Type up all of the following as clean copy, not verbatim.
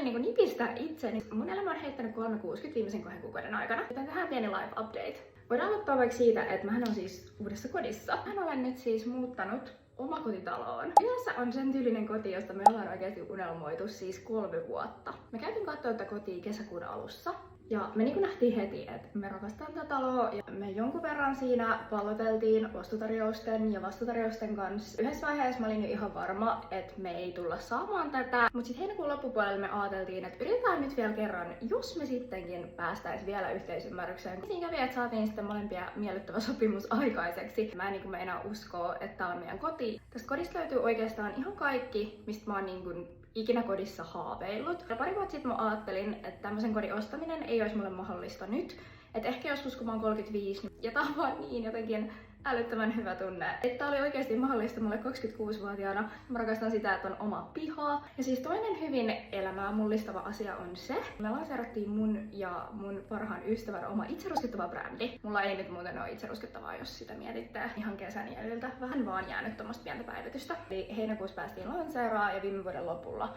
välillä niinku nipistää itseni. Mun elämä on heittänyt 360 viimeisen 2 kuukauden aikana. Joten tähän pieni live update. Voidaan aloittaa vaikka siitä, että mähän on siis uudessa kodissa. Mä olen nyt siis muuttanut omakotitaloon. Yleensä on sen tyylinen koti, josta me ollaan oikeasti unelmoitu siis 3 vuotta. Me käytiin katsoa tätä kotia kesäkuun alussa. Ja me niin nähtiin heti, että me rakastetaan tätä taloa ja me jonkun verran siinä palloteltiin ostotarjousten ja vastatarjousten kanssa. Yhdessä vaiheessa mä olin jo ihan varma, että me ei tulla saamaan tätä, mutta sitten heinäkuun loppupuolella me ajateltiin, että yritetään nyt vielä kerran, jos me sittenkin päästäisiin vielä yhteisymmärrykseen. Siinä kävi, että saatiin sitten molempia miellyttävä sopimus aikaiseksi. Mä en enää uskoa, että tää on meidän koti. Tästä kodista löytyy oikeastaan ihan kaikki, mistä mä oon ikinä kodissa haaveillut. Ja pari vuotta sitten mä ajattelin, että tämmöisen kodin ostaminen ei olisi mulle mahdollista nyt. Että ehkä joskus kun mä oon 35, ja tää on vaan niin jotenkin älyttömän hyvä tunne. Että tää oli oikeasti mahdollista mulle 26-vuotiaana. Mä rakastan sitä, että on oma piha. Ja siis toinen hyvin elämää mullistava asia on se, me lanseerattiin mun ja mun parhaan ystävän oma itseruskettava brändi. Mulla ei nyt muuten ole itseruskettavaa, jos sitä mietitte ihan kesän jäljiltä. Vähän vaan jäänyt tommoista pientä päivitystä. Eli heinäkuussa päästiin lanseeraan ja viime vuoden lopulla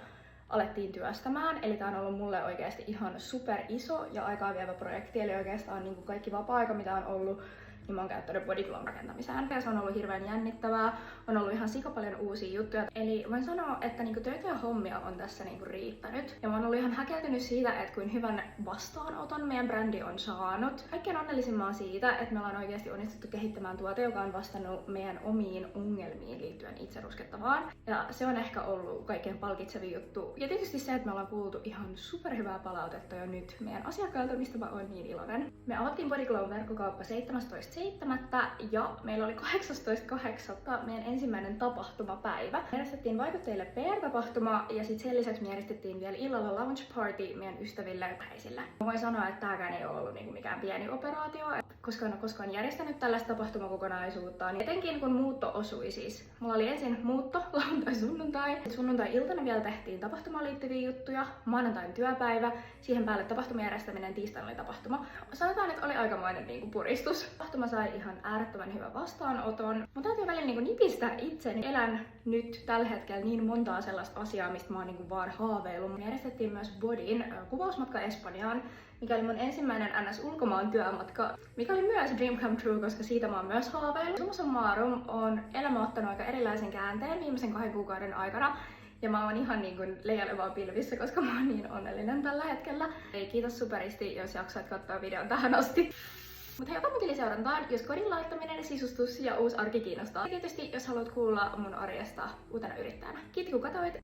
alettiin työstämään. Eli tää on ollut mulle oikeasti ihan super iso ja aikaa vievä projekti. Eli oikeastaan niin kuin kaikki vapaa-aika, mitä on ollut, niin mä oon käyttänyt bodyglon rakentamiseen. Ja se on ollut hirveän jännittävää, on ollut ihan sikapaljon uusia juttuja. Eli voin sanoa, että niinku töitä ja hommia on tässä niinku riittänyt. Ja mä oon ollut ihan häkeltynyt siitä, että kuin hyvän vastaanoton meidän brändi on saanut. Kaikkein onnellisimman siitä, että me ollaan oikeasti onnistuttu kehittämään tuote, joka on vastannut meidän omiin ongelmiin liittyen itseruskettavaan. Ja se on ehkä ollut kaikkein palkitsevin juttu. Ja tietysti se, että me ollaan kuultu ihan superhyvää palautetta jo nyt meidän asiakkailta, mistä mä oon niin iloinen. Me avattiin Bodyglon verkkokauppa 17.7. ja meillä oli 18.8. meidän ensimmäinen tapahtumapäivä. Me järjestettiin vaikutteille PR-tapahtuma ja sitten sen lisäksi me järjestettiin vielä illalla lounge party meidän ystäville ja läheisille. Mä voin sanoa, että tääkään ei ole ollut mikään pieni operaatio, koska en ole koskaan järjestänyt tällaista tapahtumakokonaisuutta. Niin etenkin kun muutto osui siis. Mulla oli ensin muutto, lauantai-sunnuntai. Sunnuntai-iltana vielä tehtiin tapahtumaan liittyviä juttuja, maanantain työpäivä, siihen päälle tapahtuman järjestäminen, tiistaina oli tapahtuma. Sanotaan, että oli aikamoinen puristus. Tapahtuma sai ihan äärettömän hyvän vastaanoton. Mun täytyy välillä nipistää itseni. Elän nyt tällä hetkellä niin montaa sellaista asiaa, mistä mä oon vaan haaveillut. Me järjestettiin myös Bodyn kuvausmatka Espanjaan, mikä oli mun ensimmäinen NS-ulkomaan työmatka, mikä oli myös dream come true, koska siitä mä oon myös haaveillut. Summa summarum on elämä ottanut aika erilaisen käänteen viimeisen 2 kuukauden aikana. Ja mä oon ihan leijailevaa pilvissä, koska mä oon niin onnellinen tällä hetkellä. Ei, kiitos superisti, jos jaksoit katsoa videon tähän asti. Mutta hei, ota mun tiliseurantaan, jos kodin laittaminen, sisustus ja uusi arki kiinnostaa. Ja tietysti, jos haluat kuulla mun arjesta uutena yrittäjänä. Kiitos kun katsoit.